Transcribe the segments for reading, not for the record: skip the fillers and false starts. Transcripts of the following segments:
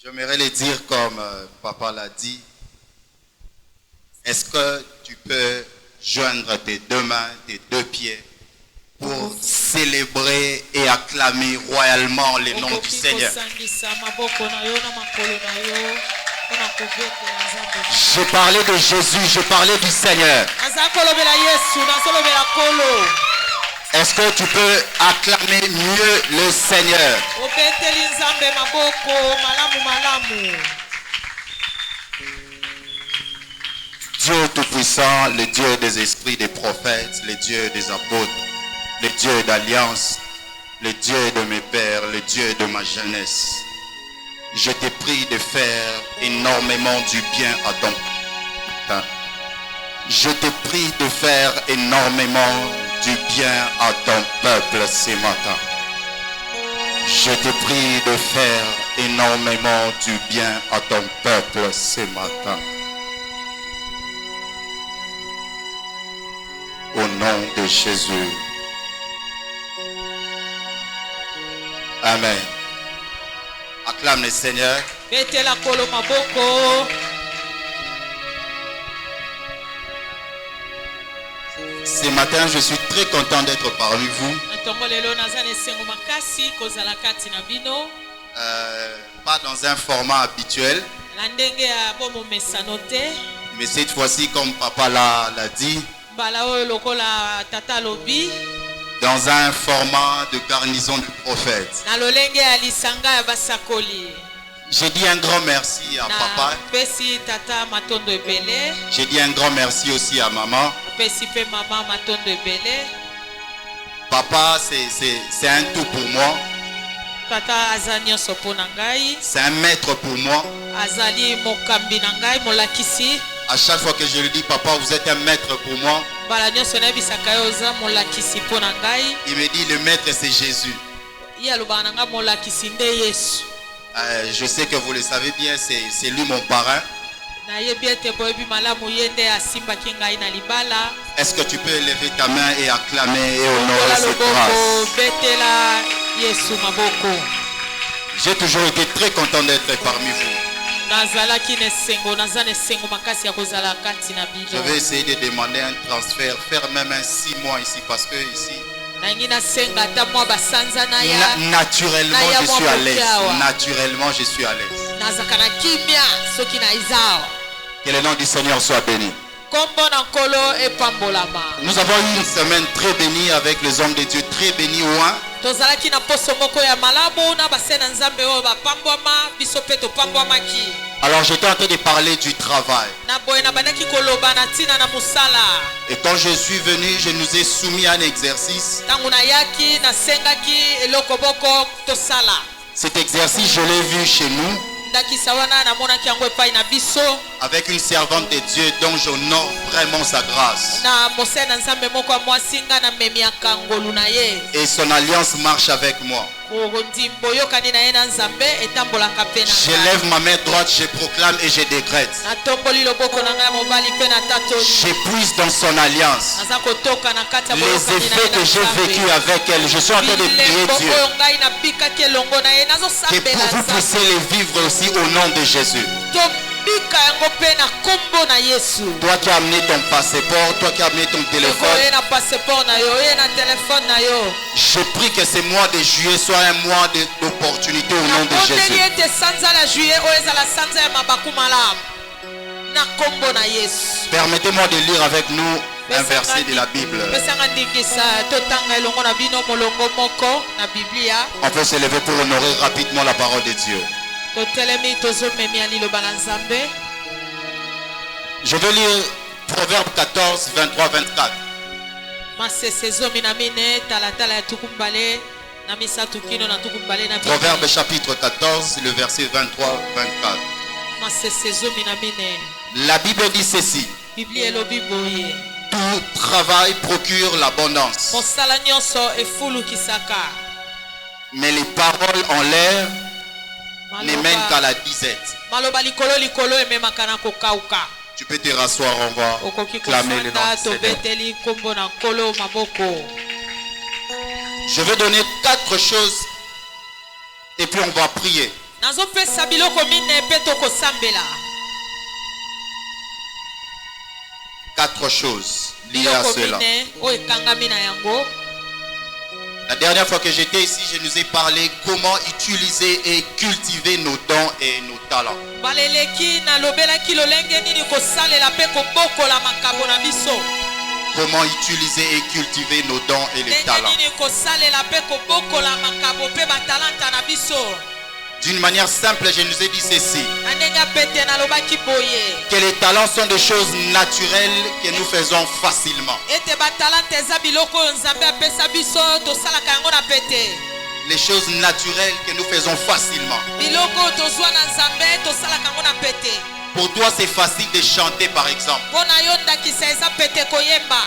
J'aimerais le dire comme papa l'a dit. Est-ce que tu peux joindre tes deux mains, tes deux pieds pour célébrer et acclamer royalement le nom du Seigneur? Je parlais de Jésus, je parlais du Seigneur. Est-ce que tu peux acclamer mieux le Seigneur? Dieu Tout-Puissant, le Dieu des esprits des prophètes, le Dieu des apôtres, le Dieu d'alliance, le Dieu de mes pères, le Dieu de ma jeunesse. Je te prie de faire énormément du bien à ton peuple. Je te prie de faire énormément du bien à ton peuple ce matin. Je te prie de faire énormément du bien à ton peuple ce matin. Au nom de Jésus. Amen. Acclame le Seigneur. Ce matin, je suis très content d'être parmi vous. Pas dans un format habituel. Mais cette fois-ci, comme papa l'a dit, dans un format de garnison du prophète. J'ai dit un grand merci à papa. J'ai dit un grand merci aussi à maman. Papa, c'est un tout pour moi. C'est un maître pour moi. À chaque fois que je lui dis, papa, vous êtes un maître pour moi. Il me dit, le maître c'est Jésus. Je sais que vous le savez bien, c'est lui mon parrain. Est-ce que tu peux lever ta main et acclamer et honorer cette grâce? J'ai toujours été très content d'être parmi vous. Je vais essayer de demander un transfert, faire même un 6 mois ici parce que ici, naturellement je suis à l'aise. Naturellement je suis à l'aise. Que le nom du Seigneur soit béni. Nous avons eu une semaine très bénie avec les hommes de Dieu, très bénis au loin. Alors j'étais en train de parler du travail. Et quand je suis venu, je nous ai soumis à un exercice. Cet exercice, je l'ai vu chez nous. Avec une servante de Dieu dont j'honore vraiment sa grâce. Et son alliance marche avec moi. Je lève ma main droite, je proclame et je décrète. Je puise dans son alliance. Les effets que j'ai vécu avec elle, je suis en train de prier Dieu. Et pour vous puissiez les vivre aussi au nom de Jésus. Toi qui as amené ton passeport, toi qui as amené ton téléphone, je prie que ce mois de juillet soit un mois d'opportunité au nom de Jésus. Permettez-moi de lire avec nous un verset de la Bible. On peut se lever pour honorer rapidement la parole de Dieu. Je vais lire Proverbe 14, 23, 24. Proverbe chapitre 14, le verset 23, 24. La Bible dit ceci. Tout travail procure l'abondance. Mais les paroles en l'air ne mènent qu'à la disette. Tu peux te rasseoir, on va clamer le nom du Seigneur. Je vais donner 4 choses et puis on va prier. nazopesa biloko mine pe tokosambela. 4 choses liées à cela. La dernière fois que j'étais ici, je nous ai parlé comment utiliser et cultiver nos dons et nos talents. Comment utiliser et cultiver nos dons et les talents. D'une manière simple, je nous ai dit ceci. Que les talents sont des choses naturelles que nous faisons facilement. Les choses naturelles que nous faisons facilement. Pour toi, c'est facile de chanter, par exemple.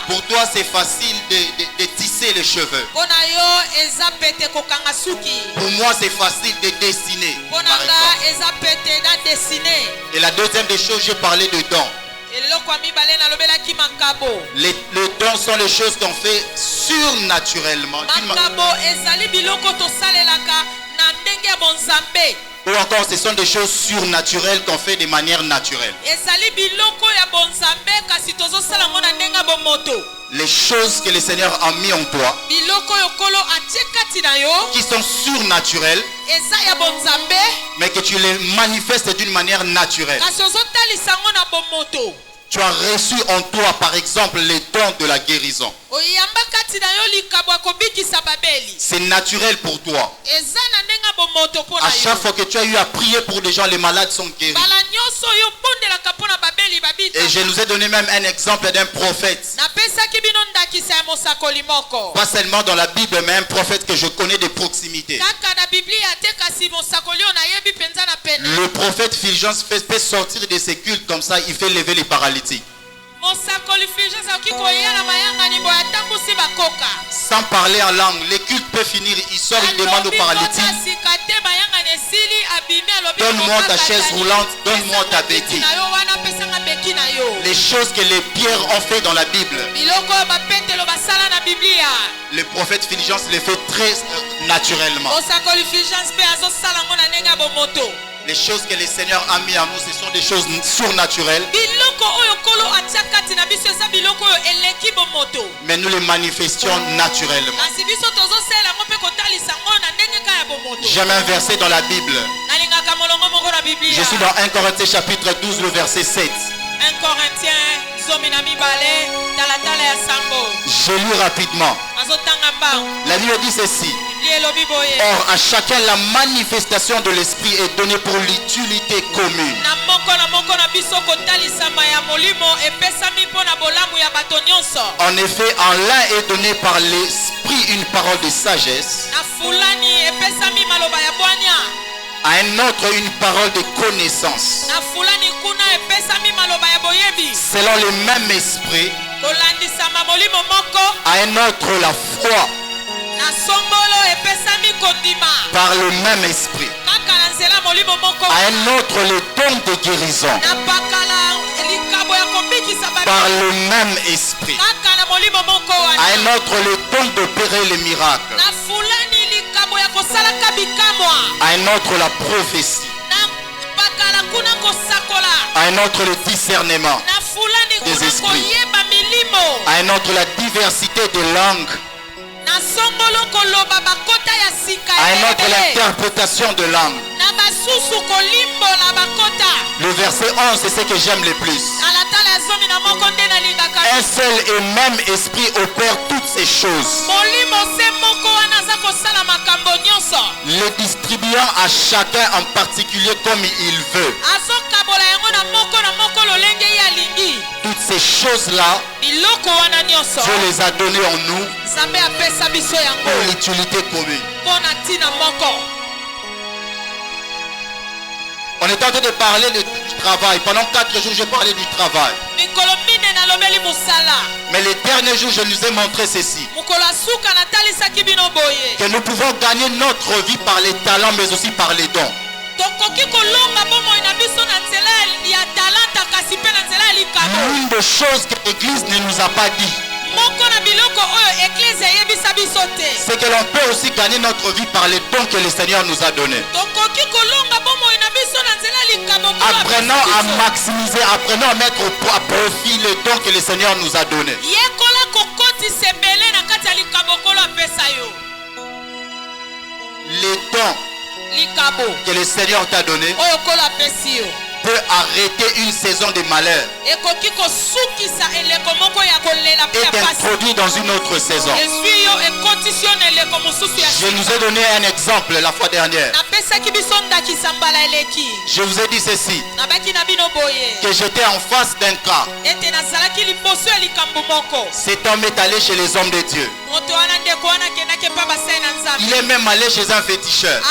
Pour toi, c'est facile de tisser les cheveux. Pour moi, c'est facile de dessiner, par exemple. Et la deuxième des choses, j'ai parlé de dons. Les dons sont les choses qu'on fait surnaturellement. Ou encore, ce sont des choses surnaturelles qu'on fait de manière naturelle. Les choses que le Seigneur a mis en toi, qui sont surnaturelles, mais que tu les manifestes d'une manière naturelle. Tu as reçu en toi, par exemple, les dons de la guérison. C'est naturel pour toi. À chaque fois que tu as eu à prier pour des gens, les malades sont guéris. Et je nous ai donné même un exemple d'un prophète. Pas seulement dans la Bible, mais un prophète que je connais de proximité. Le prophète Fulgence peut sortir de ses cultes comme ça, il fait lever les paralytiques. Sans parler en langue, les cultes peuvent finir, il sort, il demande aux paralytiques: donne-moi ta chaise roulante, donne-moi ta béquille. Les choses que les pierres ont fait dans la Bible, le prophète Fulgence les fait très naturellement. Les choses que le Seigneur a mis en nous, ce sont des choses surnaturelles. Mais nous les manifestions naturellement. J'aime un verset dans la Bible. Je suis dans 1 Corinthiens chapitre 12, le verset 7. 1 Corinthiens je lis rapidement. La Bible dit ceci: or à chacun la manifestation de l'esprit est donnée pour l'utilité commune. En effet, en l'un est donné par l'esprit une parole de sagesse, à un autre une parole de connaissance, selon le même esprit, à un autre la foi, par le même esprit, à un autre le don de guérison, par le même esprit, à un autre le don d'opérer les miracles, à un autre la prophétie, à un autre le discernement des esprits, à un autre la diversité de langues, à un autre l'interprétation de langue. Le verset 11, c'est ce que j'aime le plus. Un seul et même esprit opère toutes ces choses, le distribuant à chacun en particulier comme il veut. Toutes ces choses-là, Dieu les a données en nous pour l'utilité commune. On est en train de parler du travail. Pendant 4 jours, j'ai parlé du travail. Mais les derniers jours, je nous ai montré ceci: que nous pouvons gagner notre vie par les talents, mais aussi par les dons. L'une des choses que l'Église ne nous a pas dit, C'est que l'on peut aussi gagner notre vie par les dons que le Seigneur nous a donnés. Apprenons à maximiser, apprenons à mettre à profit les dons que le Seigneur nous a donnés. Les dons que le Seigneur t'a donnés peut arrêter une saison de malheur et t'introduire dans une autre saison. Je nous ai donné un exemple la fois dernière. Je vous ai dit ceci, que j'étais en face d'un cas. Cet homme est allé chez les hommes de Dieu. Il est même allé chez un féticheur.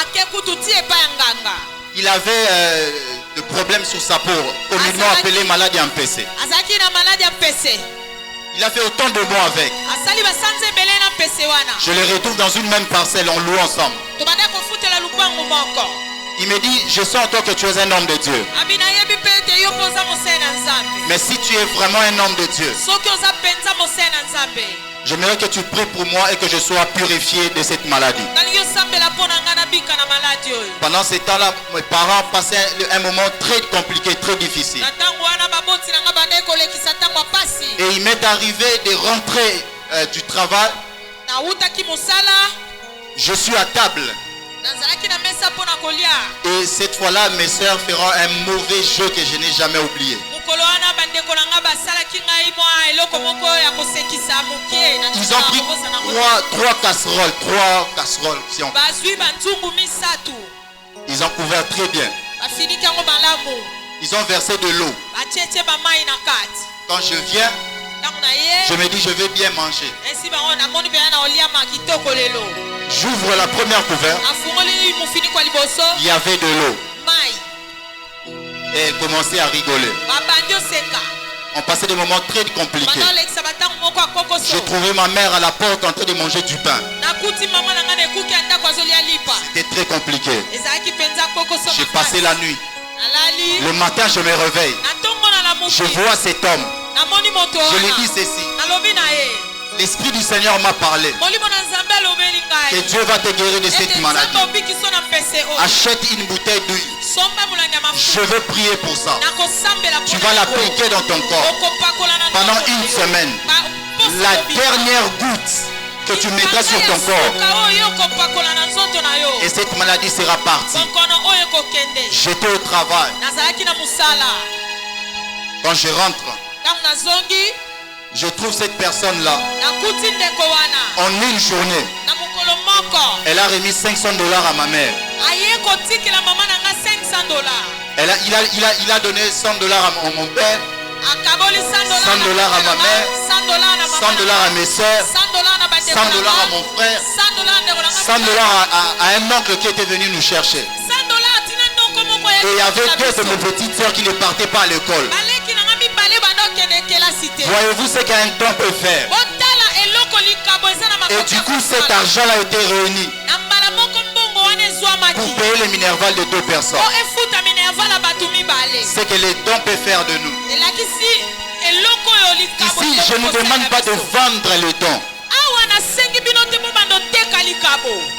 Il avait des problèmes sur sa peau, communément appelé maladie en PC. Il a fait autant de bons avec. Je les retrouve dans une même parcelle, on loue ensemble. Il me dit, je sens en toi que tu es un homme de Dieu. Mais si tu es vraiment un homme de Dieu, j'aimerais que tu pries pour moi et que je sois purifié de cette maladie. Pendant ce temps-là, mes parents passaient un moment très compliqué, très difficile. Et il m'est arrivé de rentrer du travail. Je suis à table. Et cette fois-là, mes soeurs feront un mauvais jeu que je n'ai jamais oublié. Ils ont pris trois casseroles, si on... Ils ont couvert très bien. Ils ont versé de l'eau. Quand je viens, je me dis je vais bien manger. J'ouvre la première couverte. Il y avait de l'eau. Et elle commençait à rigoler. On passait des moments très compliqués. J'ai trouvé ma mère à la porte en train de manger du pain. C'était très compliqué. J'ai passé la nuit. Le matin, je me réveille. Je vois cet homme. Je lui dis ceci. L'Esprit du Seigneur m'a parlé. Que Dieu va te guérir de cette maladie. Achète une bouteille d'huile. Je veux prier pour ça. Tu vas l'appliquer dans ton corps. Pendant une semaine. La dernière goutte que tu mettras sur ton corps. Et cette maladie sera partie. J'étais au travail. Quand je rentre, je trouve cette personne-là. En une journée, elle a remis $500 à ma mère. Il a donné $100 à mon père, $100 à ma mère, $100 à mes soeurs, $100 à mon frère, $100 à un oncle qui était venu nous chercher. Et il y avait deux de mes petites soeurs qui ne partaient pas à l'école. Voyez-vous ce qu'un don peut faire? Et du coup, cet argent a été réuni pour payer les minervales de deux personnes. C'est que les dons peuvent faire de nous. Ici, je ne demande pas de vendre le don,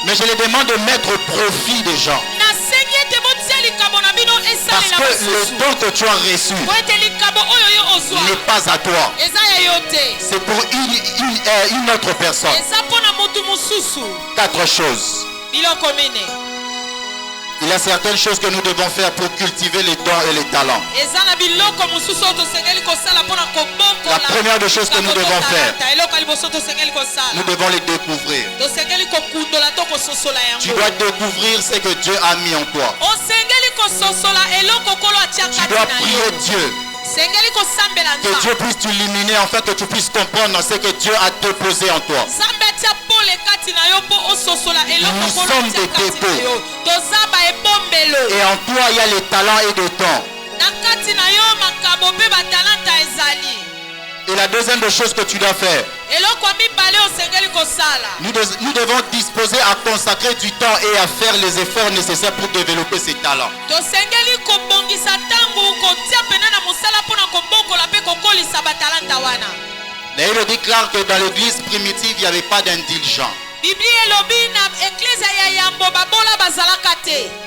mais je les demande de mettre au profit des gens. Parce que le don que tu as reçu n'est pas à toi. C'est pour une autre personne. 4 choses. Il y a certaines choses que nous devons faire pour cultiver les dons et les talents. La première des choses que nous devons faire, nous devons les découvrir. Tu dois découvrir ce que Dieu a mis en toi. Tu dois prier Dieu. Que Dieu puisse t'illuminer afin que tu puisses comprendre ce que Dieu a déposé en toi. Nous sommes des dépôts. Et en toi il y a les talents et les dons. Et la deuxième des choses que tu dois faire, nous devons disposer à consacrer du temps et à faire les efforts nécessaires pour développer ces talents. La Bible déclare que dans l'église primitive, il n'y avait pas d'indigents.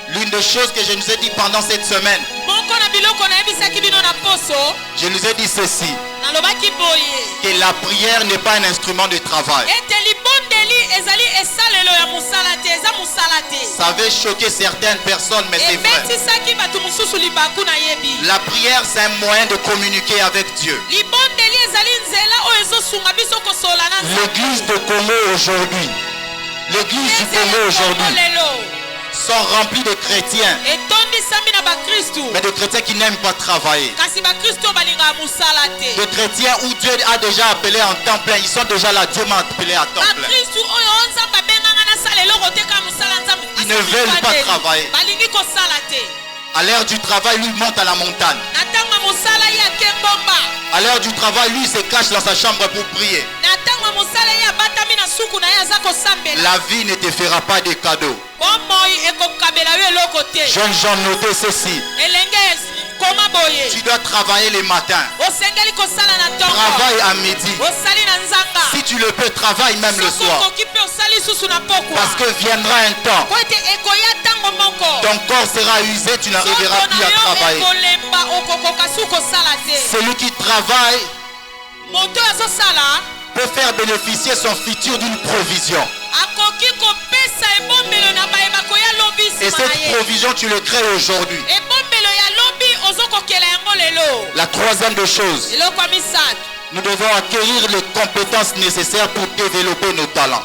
L'une des choses que je nous ai dit pendant cette semaine, je nous ai dit ceci, que la prière n'est pas un instrument de travail. Ça avait choqué certaines personnes, mais c'est vrai. La prière, c'est un moyen de communiquer avec Dieu. L'église de Congo aujourd'hui, l'église du Congo aujourd'hui sont remplis de chrétiens, mais de chrétiens qui n'aiment pas travailler. De chrétiens où Dieu a déjà appelé en temps plein. Ils sont déjà là, Dieu m'a appelé à temps plein. Ils ne veulent pas travailler. À l'heure du travail, lui monte à la montagne. À l'heure du travail, lui se cache dans sa chambre pour prier. La vie ne te fera pas de cadeaux. Jeunes gens, notez ceci. Tu dois travailler les matins. Travaille à midi. Si tu le peux, travaille même le soir. Parce que viendra un temps, ton corps sera usé, tu n'arriveras plus à travailler. Celui qui travaille peut faire bénéficier son futur d'une provision. Et cette provision, tu le crées aujourd'hui. La troisième des choses, nous devons acquérir les compétences nécessaires pour développer nos talents.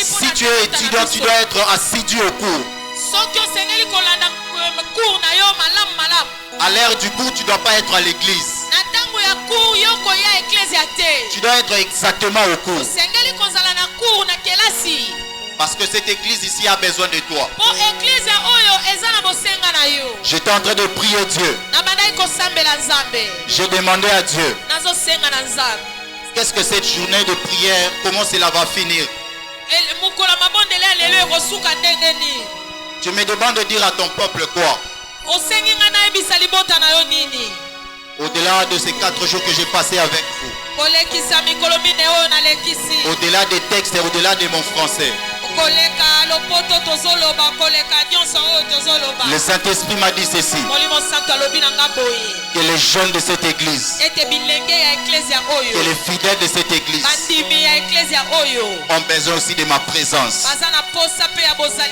Si tu es étudiant, tu dois être assidu au cours. À l'heure du cours, tu ne dois pas être à l'église. Tu dois être exactement au cours. Parce que cette église ici a besoin de toi. J'étais en train de prier Dieu. J'ai demandé à Dieu, qu'est-ce que cette journée de prière, comment cela va finir? Tu me demandes de dire à ton peuple quoi? Au-delà de ces 4 jours que j'ai passés avec vous, au-delà des textes et au-delà de mon français, le Saint-Esprit m'a dit ceci, que les jeunes de cette église, que les fidèles de cette église ont besoin aussi de ma présence.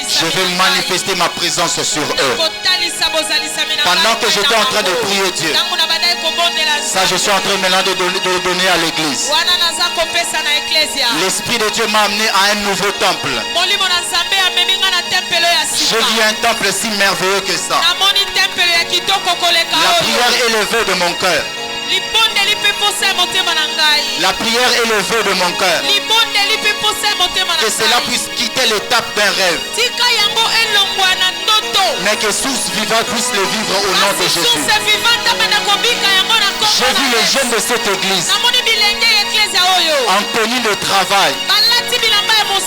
Je vais manifester ma présence sur eux. Pendant que j'étais en train de prier Dieu, ça je suis en train maintenant de donner à l'église. L'Esprit de Dieu m'a amené à un nouveau temple. J'ai vu un temple si merveilleux que ça. La prière est le vœu de mon cœur. La prière est le vœu de mon cœur. Que cela puisse quitter l'étape d'un rêve, mais que source vivante puisse le vivre au nom de Jésus. J'ai vu les jeunes de cette église en tenue de travail.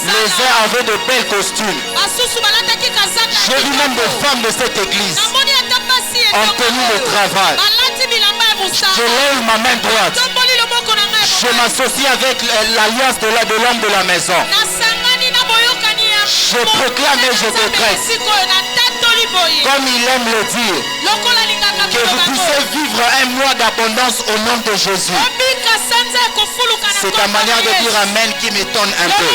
Les uns avaient de belles costumes. J'ai vu même des femmes de cette église en tenue de travail. Je lève ma main droite. Je m'associe avec l'alliance de l'homme de la maison. Je proclame et je décrète, comme il aime le dire, que vous puissiez vivre un mois d'abondance au nom de Jésus. C'est ta manière de dire Amen qui m'étonne un peu.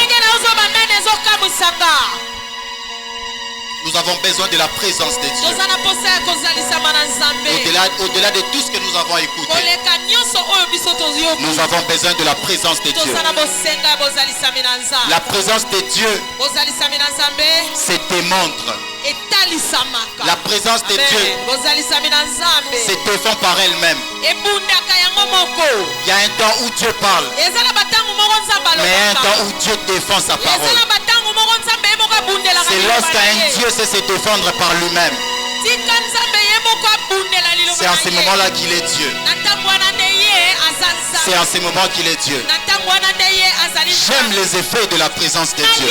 Nous avons besoin de la présence de Dieu. Au-delà de tout ce que nous avons écouté, nous avons besoin de la présence de Dieu. La présence de Dieu, c'est tes montres. La présence de Dieu se défend par elle-même. Il y a un temps où Dieu parle, mais un temps où Dieu défend sa parole. C'est lorsqu'un Dieu sait se défendre par lui-même. C'est en ce moment-là qu'il est Dieu. C'est en ce moment qu'il est Dieu. J'aime les effets de la présence de Dieu.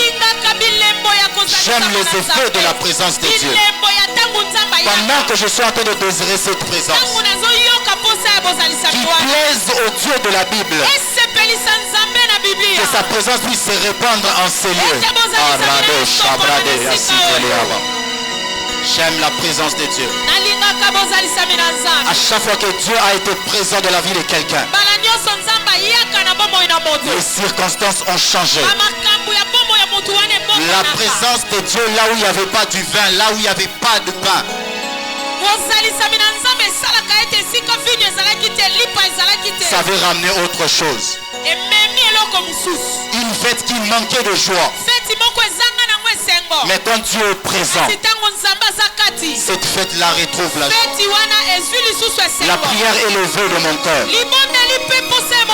J'aime les effets de la présence de Dieu. Pendant que je suis en train de désirer cette présence, qui plaise au Dieu de la Bible, que sa présence puisse se répandre en ces lieux. J'aime la présence de Dieu. À chaque fois que Dieu a été présent dans la vie de quelqu'un, les circonstances ont changé. La présence de Dieu là où il n'y avait pas du vin, là où il n'y avait pas de pain, ça avait ramené autre chose. Une fête qui manquait de joie. Mais quand Dieu est présent, cette fête-là retrouve la joie. La prière est levée de mon cœur.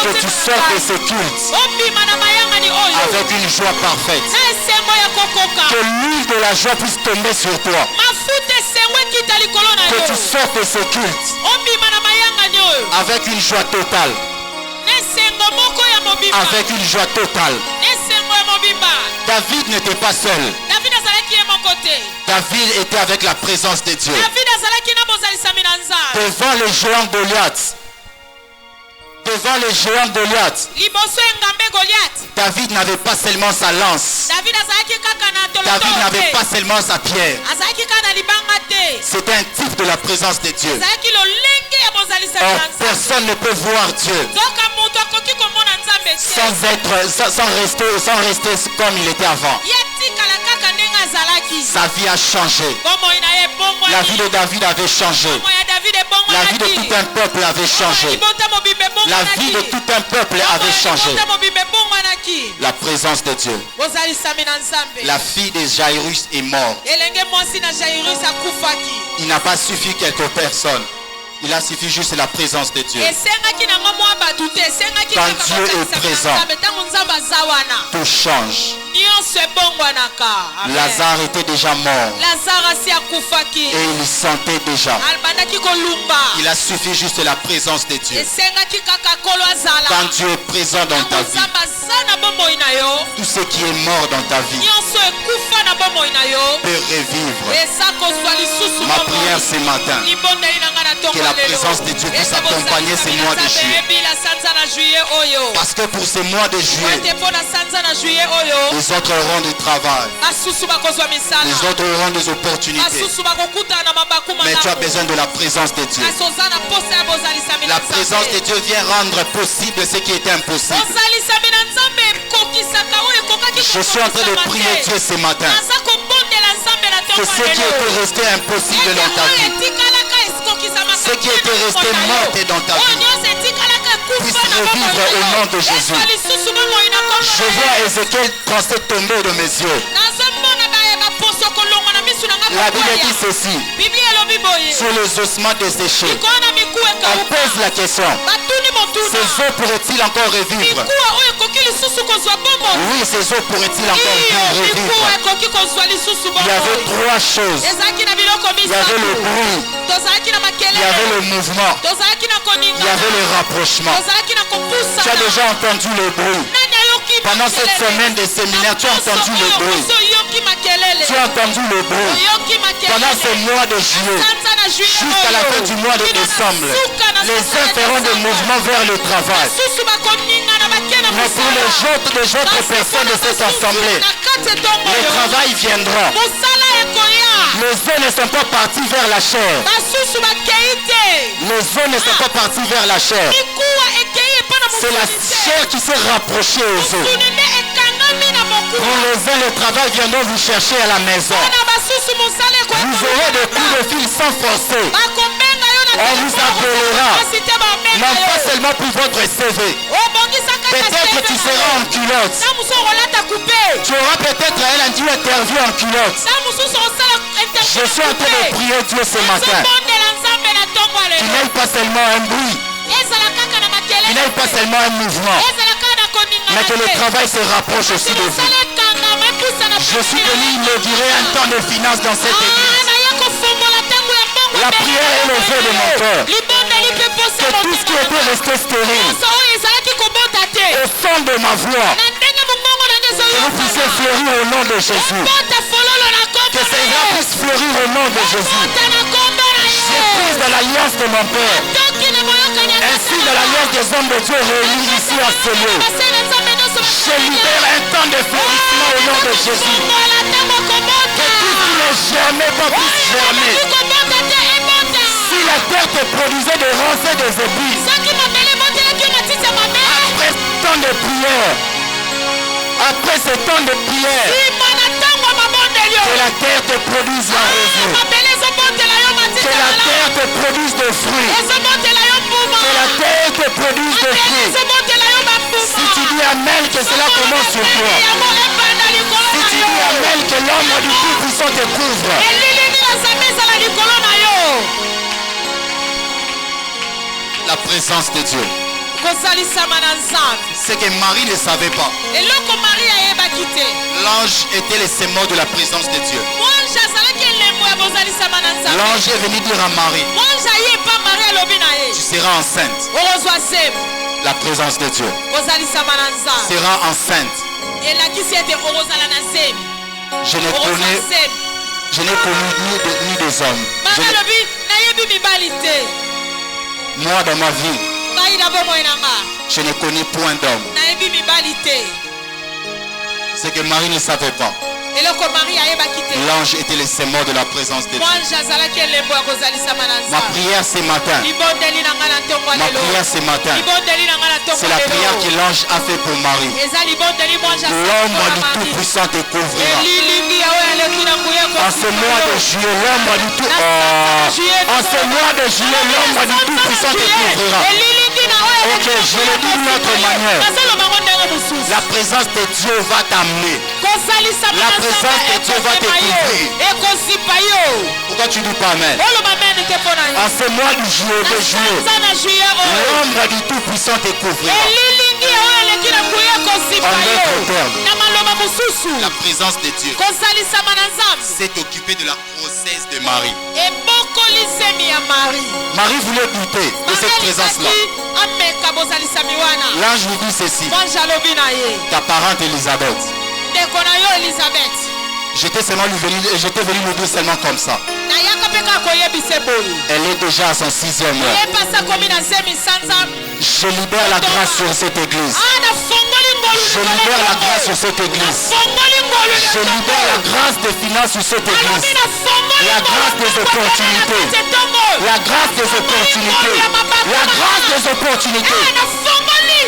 Que tu sortes de ce culte avec une joie parfaite. Que l'huile de la joie puisse tomber sur toi. Que tu sortes de ce culte avec une joie totale. Avec une joie totale. David n'était pas seul. David était avec la présence de Dieu. Devant les géants de Goliath. Devant les géants de Goliath, David n'avait pas seulement sa lance. David n'avait pas seulement sa pierre. C'était un type de la présence de Dieu. Or, personne ne peut voir Dieu sans rester comme il était avant. Sa vie a changé. La vie de David avait changé. La vie de tout un peuple avait changé. La vie de tout un peuple avait changé. La présence de Dieu. La fille de Jairus est morte. Il n'a pas suffi quelques personnes. Il a suffi juste la présence de Dieu. Quand Dieu est présent, tout change. Lazare était déjà mort et il sentait déjà. Il a suffi juste la présence de Dieu. Quand Dieu est présent dans ta vie, tout ce qui est mort dans ta vie peut revivre. Ma prière ce matin, que la présence de Dieu puisse accompagner ces mois de juillet. Parce que pour ces mois de juillet, les autres auront du travail, les autres auront des opportunités. Mais tu as besoin de la présence de Dieu. La présence de Dieu vient rendre possible ce qui était impossible. Je suis en train de prier Dieu ce matin que ce qui était resté impossible dans ta vie, ce qui était resté mort dans ta vie, puisse revivre au nom de Jésus. Je vois Ézéchiel 37 tomber de mes yeux. La Bible dit ceci: sur les ossements desséchés. On pose la question: ces eaux pourraient-ils encore revivre? Oui, ces eaux pourraient-ils encore revivre? Il y avait trois choses. Il y avait le bruit, il y avait le mouvement, il y avait le rapprochement. Tu as déjà entendu le bruit. Pendant cette semaine de séminaire, tu as entendu le bruit. Tu as entendu le bruit. Pendant ce mois de juillet, jusqu'à la fin du mois de décembre, les uns feront des mouvements vers le travail. Mais pour les autres personnes de cette assemblée, le travail viendra. Les uns ne sont pas partis vers la chair. Les uns ne sont pas partis vers la chair. C'est la chair qui s'est rapprochée aux autres. Pour les uns, le travail viendra vous chercher à la maison. Vous aurez des coups de fil sans forcer. On vous appellera, non pas seulement pour votre CV. Peut-être que tu seras en culotte. Tu auras peut-être un interview en culotte. Je suis en train de prier Dieu ce matin. Il n'aille pas seulement un bruit, il n'aille pas seulement un mouvement, mais que le travail se rapproche aussi de vous. Je suis venu inaugurer un temps de finance dans cette église. La prière est levée de mon cœur. que tout ce qui était resté stérile, nyonso oyo ezalaki kobota te au son de ma voix, na ndenge mongongo na ngai que vous puissiez ezoyokana fleurir au nom de Jésus. bota fololo na kombo Que na ces ye gens puissent fleurir au nom de Jésus. bota na kombo na Je prise de l'alliance de mon Père, toki na boyokani ya ainsi de l'alliance des hommes de Dieu réunis ici à ce lieu. basala nzambe nyonso Je libère un temps de fleurissement au nom de Jésus. kongola ntango kobota Que tout ce qui n'est germé pas puisse germer. kobota te ebota Si la terre te produisait des ronces et des épis, soki mabele ebotelaki yo matiti ya mabe après ce temps de prière, après ce temps de prière, nsima na ntango ya mabondeli que oyo la terre te produise la rosée. mabele ezobotela yo matiti Que ya la malamu terre te produise des fruits. ezobotela yo mbuma Que la terre te produise des mabele fruits. ezobotela yo bambuma Si tu dis Amen, que cela commence sur toi. yango ebanda likolo Si na tu yo dis Amen, que l'ombre du Tout-Puissant te couvre. elilingi ya nzambe ezala likolo na yo La présence de Dieu. kozalisama na nzambe C'est que Marie ne savait pas. eloko maria ayebaki te L'ange était le symbole de la présence de Dieu. mwanje azalaki elembo ya bozalisama na nzambe L'ange est venu dire à Marie, mwanje aye epa maria alobi na ye tu seras enceinte. okozwa semu La présence de Dieu. kozalisama na nzambe Sera enceinte. elakisi ete okozala na semu Je n'ai okozwa connu, semu je n'ai connu ni des hommes. maria alobi nayebi mibali te Moi, dans ma vie, ngai na bomoi na nga je ne connais point d'homme. nayebi mibali te C'est que Marie ne savait pas. eloko maria ayebaki te L'ange était le symbole de la présence de Dieu. mwanje azalaki elembo ya kozalisama na Ma nzambe prière ce matin, libondeli na nga na ntongo ya ma lelo prière ce matin, libondeli na nga na ntongo c'est ya la prière que lelo l'ange a fait pour Marie. eza libondeli mwanje L'ombre du asaaa Tout-Puissant te couvrira. elilingi ya oyo aleki na nguya En ce mois de juillet, l'ombre du tout, en ce mois de juillet, l'ombre du Tout-Puissant te couvrira. elilingi na oyo Ok, je le dis d'une autre manière. nazolobango ndenge mosusu La présence de Dieu va t'amener. kozalisama La na présence de Dieu va te ekozema yo couvrir. ekosipa yo Pourquoi tu dis pas Amen? oloba mene te mpo na yo En ce mois du juillet, de juillet, nasanza na juye oyo l'ombre du Tout-Puissant te couvrira. elilingi ya oyo eleki na nguya ekosipa En yo d'autres termes, na maloba mosusu la présence de Dieu kozalisama na nzambe s'est occupée de la grossesse de Marie. ebokoli semi ya marie Marie voulait douter de cette présence-là. ameka bozalisami wana L'ange lui dit ceci, mwanje alobi na ye ta parente Élisabeth. ndeko na yo elizabeth J'étais venu lui dire seulement comme ça. nayaka mpe kaka koyebisa boye Elle est déjà à son 6e mois. eyebasa komi na zemi sanza Je libère la grâce sur cette église. nafongoli ngolu Je libère la grâce sur cette église. nafongoli ngolu Je libère la grâce des finances sur cette église. La grâce des opportunités. La grâce des opportunités. La grâce des opportunités. nafongoli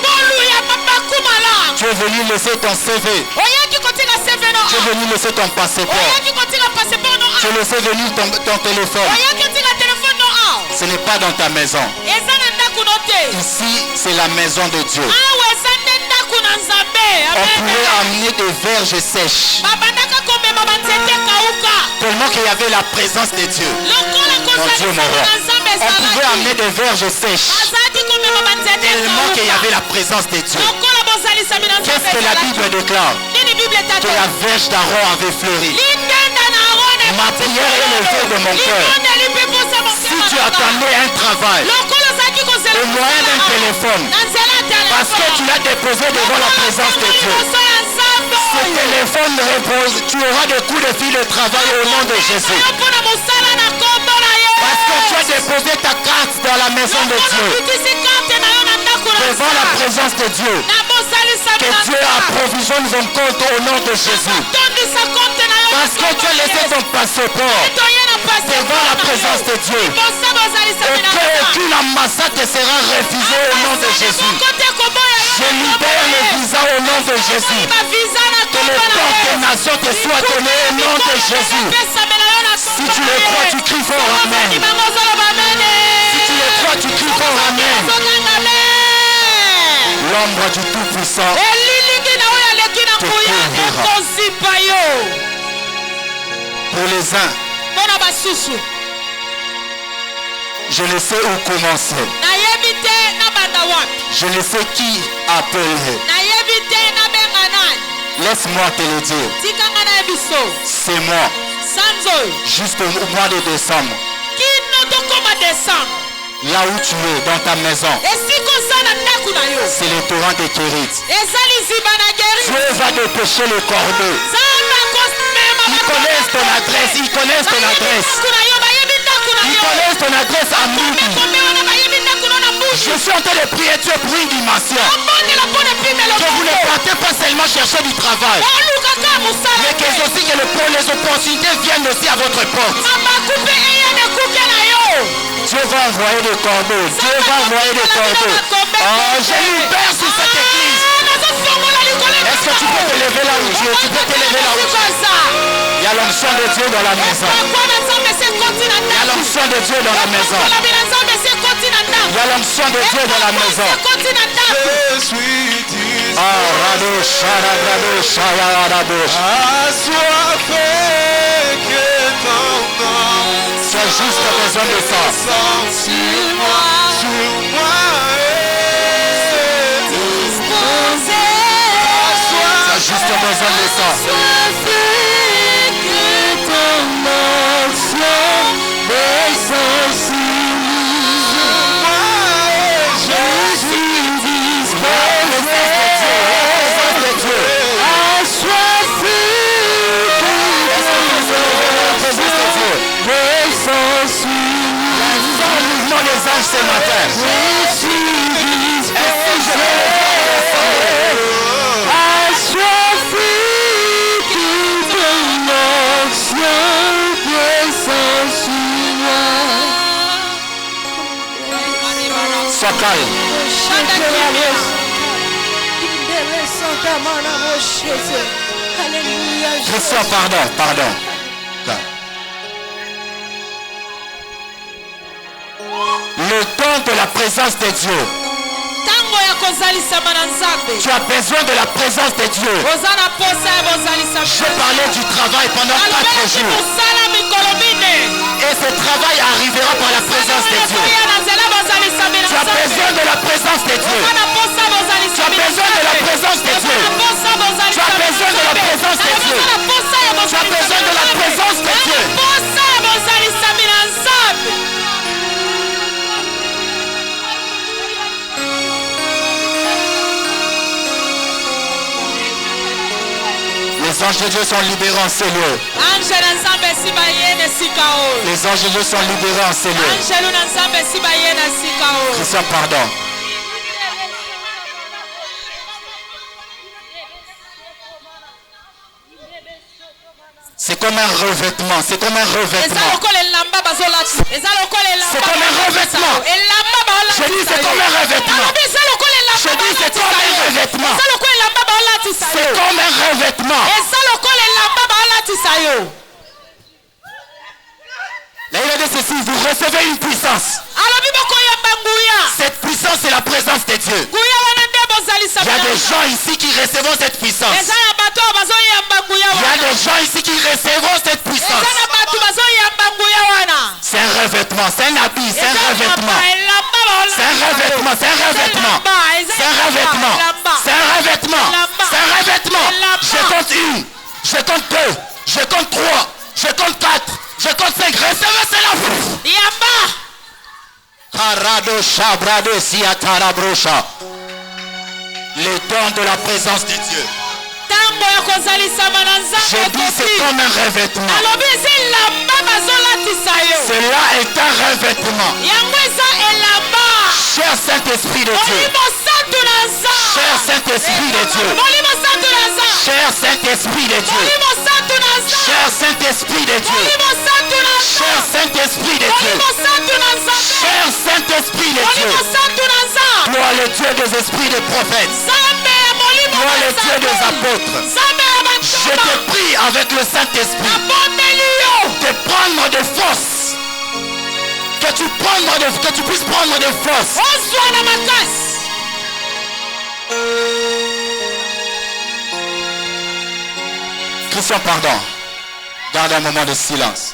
ngolu ya mabaku malamu Tu es venu laisser ton CV. oyaki kotika seve no Tu es venu laisser ton passeport. oyaki kotika passeport no Tu as laissé venir ton téléphone. oyaki kotika telefone no Ce n'est pas dans ta maison. eza na ndako no te Ici, c'est la maison de Dieu. awa eza nde ndako na nzambe On pourrait amener des verges sèches. babandaka komema banzete kauka Tellement qu'il y avait la présence de Dieu. lokola Mon Dieu, mon roi. kozalisama na nzambe On pouvait amener ezalaki des verges sèches. bazalaki komema banzete Tellement qu'il y avait kauka la présence de Dieu. lokola bozalisami na nzambe Qu'est-ce que la Bible ezalaki déclare? nini bible Que etata la verge d'Aaron avait fleuri. litenda na arone Ma prière est levée de mon cœur. litonda lipepusa Si tu attendais un travail, lokola ozalaki kozela au moyen d'un téléphone, na nzela ya telefone parce que tu l'as déposé devant la présence de Dieu, liboso ya nzambe ce téléphone repose, tu auras des coups de fil de travail au nom de Jésus. yo mpona mosala na kombo na ye Parce que tu as déposé ta carte dans la maison de Dieu, okitisi karte na yo na ndako na devant la présence de Dieu. na bosalisami Que na Dieu approvisionne ton compte au nom de Jésus. tondisa konte na yo Parce que tu as laissé ton passeport toye na devant la présence de Dieu. libosa Et bozalisami na qu'aucune ambassade te sera refusée au nom de Jésus. kote koboya yo Je libère le visa au nom de Jésus. baviza na Que le porte des nations te soit donné au nom de Jésus. Si tu le crois, tu cries fort Amen. Si tu le crois, tu cries fort Amen. L'ombre du Tout-Puissant. elilingi na oyo aleki na nguya ekosipa yo Pour les uns, mpo na basusu je ne sais où commencer. nayebi te nabanda wapi Je ne sais qui appeler. nayebi te nabenga nani Laisse-moi te le dire. tikanga na ye biso C'est moi, sanza oyo juste au mois de décembre. kino tokóma desambre Là où tu es, dans ta maison, esika oza na ndako na yo c'est le torrent de Kérit. eza liziba na geri Dieu va dépêcher le corbeau. nzambe akomema Ils connaissent ton adresse. Ils connaissent ton adresse. ndako na yo bayebi ndako na Ils yo connaissent ton adresse à Midi. kombe wana bayebi ndako na na mbushi Je suis en train de prier Dieu pour une dimension. abondela mpo na pimelo Que vous ne partez pas seulement chercher du travail, olukaka mosala mais que aussi que les opportunités viennent aussi à votre porte. mabakupe eya na kuke na yo Dieu va envoyer des corbeaux. Dieu va envoyer des corbeaux. Oh, j'ai libéré sur cette église. Est-ce que tu peux te lever là où Dieu? Tu peux te lever là où Dieu? Il y a l'onction de Dieu dans la maison. Il y a l'onction de Dieu dans la maison. Il y a l'onction de Dieu dans la maison. Je suis disposé, Ah, rado, shara, rado, shaya, rado. assoiffé que ton nom Tu as juste besoin de ça. descende sur moi, Tu as juste besoin de ça. Les anges ce matin. Sois calme. Christian, pardon. Le temps de la présence de Dieu. ntango ya kozalisama na nzambe Tu as besoin de la présence de Dieu. oza na posa ya bozalisama Je parlais du travail pendant 4 alobelaki jours. mosala mikolo mine Et ce travail arrivera par la présence de Dieu. ya na nzela bozalisami na Tu as besoin de la présence de Dieu. oza na posa bozalisami Tu as besoin de la présence de Dieu. Tu as besoin de la présence de Dieu. Tu as besoin de la présence de Dieu. posa ya bozalisami na nzambe Les anges de Dieu sont libérés en ces lieux. angelo nzambe esi baye na esika oyo Les anges de Dieu sont libérés en ces lieux. angelo na nzambe esi baye na esika oyo Christian, pardon. C'est comme un revêtement. C'est comme un eza revêtement. lokola elamba bazolatisa eza lokola elamba C'est comme un revêtement. elamba baolatisa Je dis c'est comme un revêtement. alobi eza lokola elamba Je dis c'est comme un revêtement. eza lokola elamba baolatisa C'est yo comme un revêtement. eza lokola elamba baolatisa yo Là, il a dit ceci, vous recevez une puissance. alobi bokoyamba nguya Cette puissance, c'est la présence de Dieu. nguya wana nde bozalisa Il y a des gens ici qui recevront cette puissance. eza na bato oyo bazoyamba nguya Il y a wana des gens ici qui recevront cette puissance. eza na bato bazoyamba nguya wana C'est un revêtement, c'est un habit, c'est un revêtement. elamba C'est un revêtement, c'est un revêtement. C'est un revêtement. C'est un revêtement. C'est un revêtement. Je compte 1, je compte 2, je compte 3, je compte 4, je compte 5. Recevez cela. yamba Karado shabrado siatarabrosha. Le don de la présence de Dieu. ntango ya kozalisama na Je nzambe dis c'est comme un revêtement. alobi eza elamba bazolatisa yo Cela est un revêtement. yango eza elamba Cher Saint-Esprit de Dieu. molimo santu na nzambe Cher Saint-Esprit de Dieu. molimo santu na nzambe Cher Saint-Esprit de Dieu. molimo santu na nzambe Cher Saint-Esprit de Dieu. molimo santu na Cher nzambe Saint-Esprit de Dieu. molimo santu na nzambe Cher Saint-Esprit de Dieu. molimo santu na nzambe Toi le Dieu des esprits des prophètes. nzambe ya molimo Toi na le Dieu des nzambe apôtres. nzambe ya Je bantoma te prie avec le Saint-Esprit nabondeli yo de prendre de force. Que tu puisses prendre de force. ozwa na makasi Christian, pardon. Garde un moment de silence.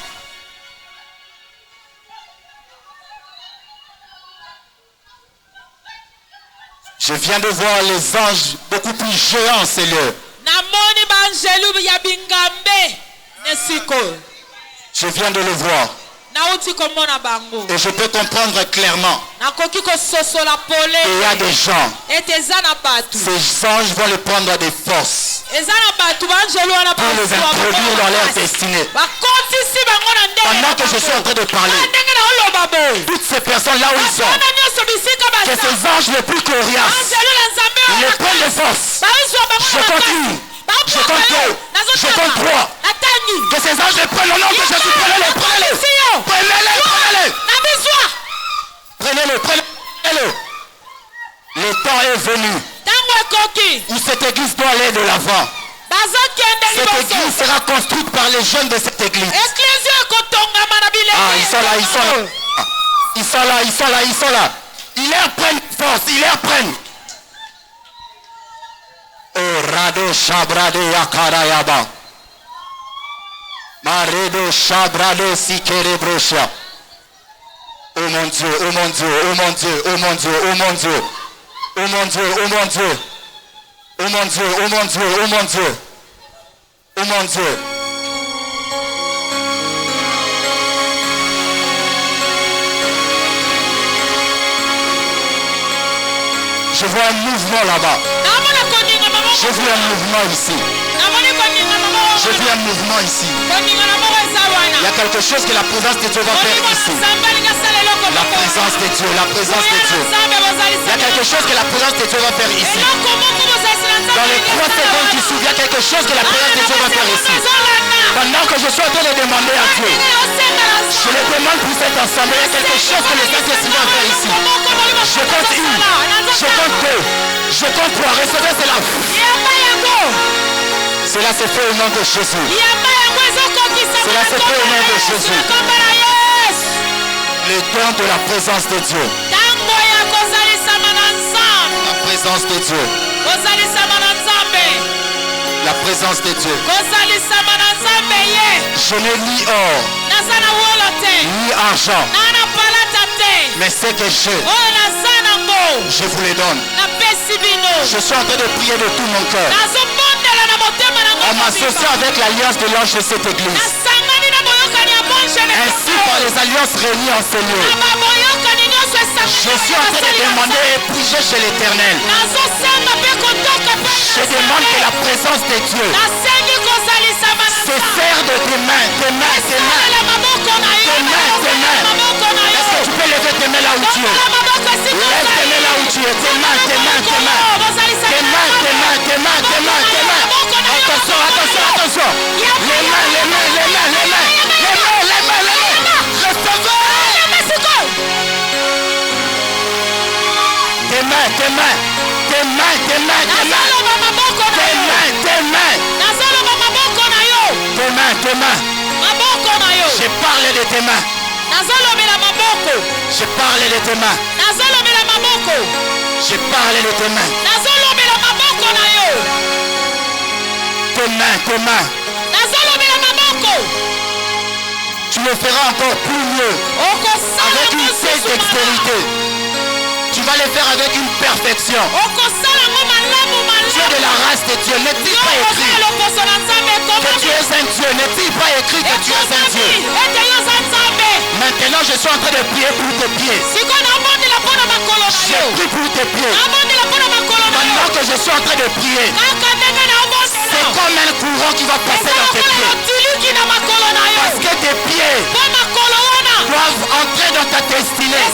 Je viens de voir les anges beaucoup plus géants, c'est le. namoni baangelu ya bingambe nesiko Je viens de le voir. Et je peux comprendre clairement. nakoki kososola pole Et il y a des gens, ete eza na bato ces anges vont les prendre des forces eza na bato banjelu wana pour les introduire dans leur destinée. bakotisi bango na ndenge Pendant que je suis en train de parler, ndenge na oloba boye toutes ces personnes là où ils sont, bana nyonso bisika que baza ces anges les plus coriaces, banjelu na nzambe ils les prennent des forces. bazwa bango Je continue. Je compte deux. Je compte trois. natangi Que ces anges les prennent au nom de Jésus. Prenez-les, prenez-les. Prenez-les, prenez-les. na bizwa Prenez-le, prenez-le. Le temps est venu ntango ekoki où cette église doit aller de l'avant. bazokende Cette liboso église sera construite par les jeunes de cette église. eklezio ekotongama na bilenge Ah, ils sont là, ils sont là. Ils sont là, ils sont là, ils sont là. Ils les reprennent force, ils les reprennent. Oh, Rado Shabrade Yakarayaba. Maredo Shabrade Sikerebrosha. Oh mon Dieu, oh mon Dieu, oh mon Dieu, oh mon Dieu, oh mon Dieu. Oh mon Dieu, oh mon Dieu. Oh mon Dieu, oh mon Dieu, oh mon Dieu. Oh mon Dieu. Je vois un mouvement là-bas. namona koninga mama J'ai vu un mouvement ici. namoni koninga mama J'ai vu un mouvement ici. koninga na moko eza wana Il y a quelque chose que la présence de Dieu va faire ici. La présence de Dieu, la présence de Dieu. Il y a quelque chose que la présence de Dieu va faire ici. Dans les 3 secondes qui suivent, il y a quelque chose que la présence de Dieu va faire ici. Pendant que je suis en train de demander à Dieu, je le demande pour cet ensemble. Il y a quelque chose que le Saint-Esprit va faire ici. Je compte une, je compte deux, je compte trois. Recevez cela. Cela se fait au nom de Jésus. Cela se fait au nom de Jésus. Le don de la présence de Dieu. La présence de Dieu. La présence de Dieu. Je ne lis or, ni argent, mais ce que j'ai, je vous le donne. Je suis en train de prier de tout mon cœur en m'associant avec l'alliance de l'ange de cette église. Ainsi par les alliances réunies en ce lieu, je suis en train de demander et prier chez l'Éternel. Je demande que la présence de Dieu se serre de tes mains, tes mains, tes mains, tes mains, tes mains. Est-ce que tu peux lever tes mains là où tu es? Lève tes mains là où tu es, tes mains, tes mains, tes mains, tes mains, tes mains, tes mains, tes mains, tes mains. Attention, attention, attention. Les mains, les mains, les mains, les mains, les mains, les mains, les mains. Recevez. Tes mains, tes mains, tes mains, tes mains, tes mains, tes mains, tes mains, tes mains, tes mains. Je parle de tes mains. Je parle de tes mains. Je parle de tes mains. Tes mains, tes mains. Tu le feras encore plus mieux. Avec une telle dextérité. Tu vas le faire avec une perfection. Tu es de la race de Dieu. N'est-il pas écrit que tu es un Dieu? N'est-il pas écrit que tu es un Dieu? Maintenant, je suis en train de prier pour tes pieds. Je prie pour tes pieds. Pendant que je suis en train de prier, c'est comme un courant qui va passer dans tes pieds. Parce que tes pieds doivent entrer dans ta destinée.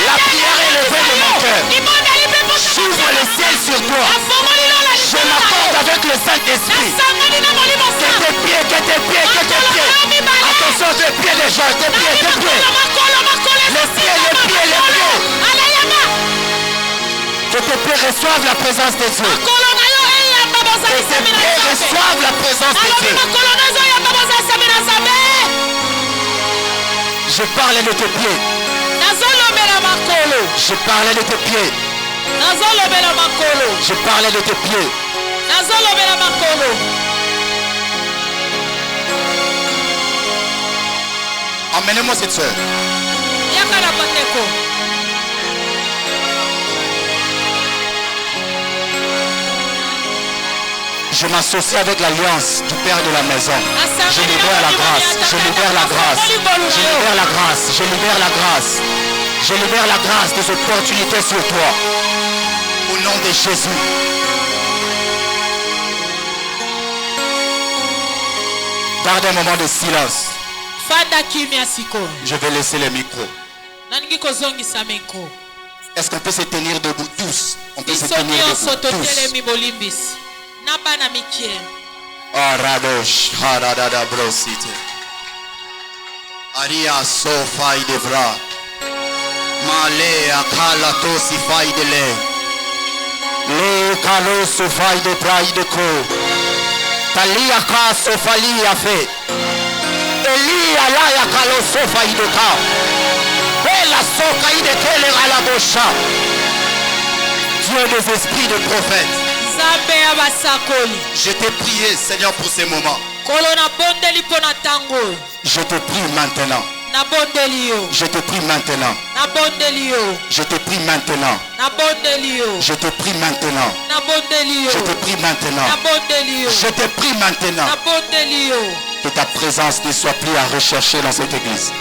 La prière est levée de mon cœur. J'ouvre le ciel sur toi. Je m'accorde avec le Saint-Esprit. Que tes pieds, que tes pieds, que tes pieds. Attention, tes pieds des gens, tes pieds, tes pieds. Les pieds, les pieds, les pieds. Que tes pieds reçoivent la présence de Dieu. Que tes pieds reçoivent la présence de Dieu. Je parle de tes pieds. Je parlais de tes pieds. Je parlais de tes pieds. Emmenez-moi cette soeur. Je m'associe avec l'alliance du Père de la maison. Je libère la grâce. Je libère la grâce. Je libère la grâce. Je libère la grâce. Je libère la grâce des opportunités sur toi. Au nom de Jésus. Garde un moment de silence. Je vais laisser le micro. Est-ce qu'on peut se tenir debout tous? On peut se tenir debout tous. Aradosh, haradada brosite. Aria sofa idevra. Male akala tosi faidele. Le kalo sofa de praide ko. Talia ka sofali a fait. Elia la ya kalo sofa ideka. Bella soka idekele à la bosha. Dieu des esprits de prophètes. Je t'ai prié, Seigneur, pour ces moments. Je te prie maintenant. Je te prie maintenant. Je te prie maintenant. Je te prie maintenant. Je te prie maintenant. Je te prie maintenant. Que ta présence ne soit plus à rechercher dans cette église.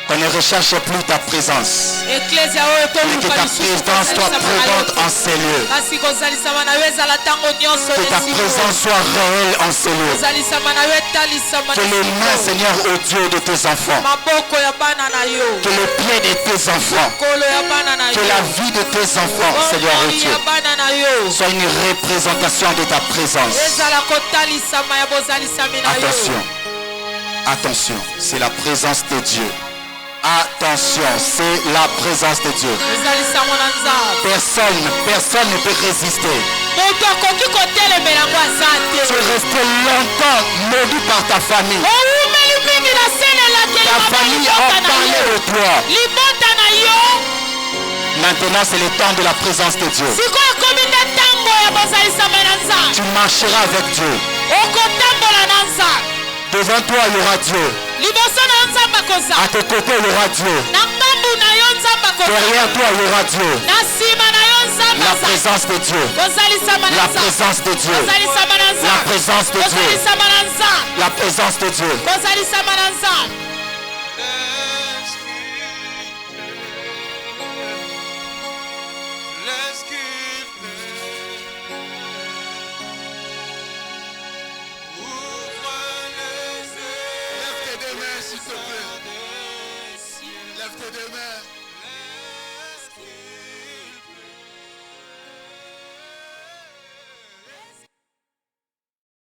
Qu'on ne recherche plus ta présence. Mais que ta présence soit présente en ces lieux. Que ta présence soit réelle en ces lieux. Que les mains, Seigneur, au Dieu de tes enfants. Que les pieds de tes enfants. Que la vie de tes enfants, Seigneur, au Dieu, soit une représentation de ta présence. Attention. Attention. C'est la présence de Dieu. Attention, c'est la présence de Dieu. Personne ne peut résister. Tu es resté longtemps maudit par ta famille. Ta famille a parlé de toi. Maintenant, c'est le temps de la présence de Dieu. Tu marcheras avec Dieu. Devant toi, il y aura Dieu. À tes côtés, il y aura Dieu. Derrière toi, il y aura Dieu. La présence de Dieu. La présence de Dieu. La présence de Dieu. La présence de Dieu. Lève tes deux mains.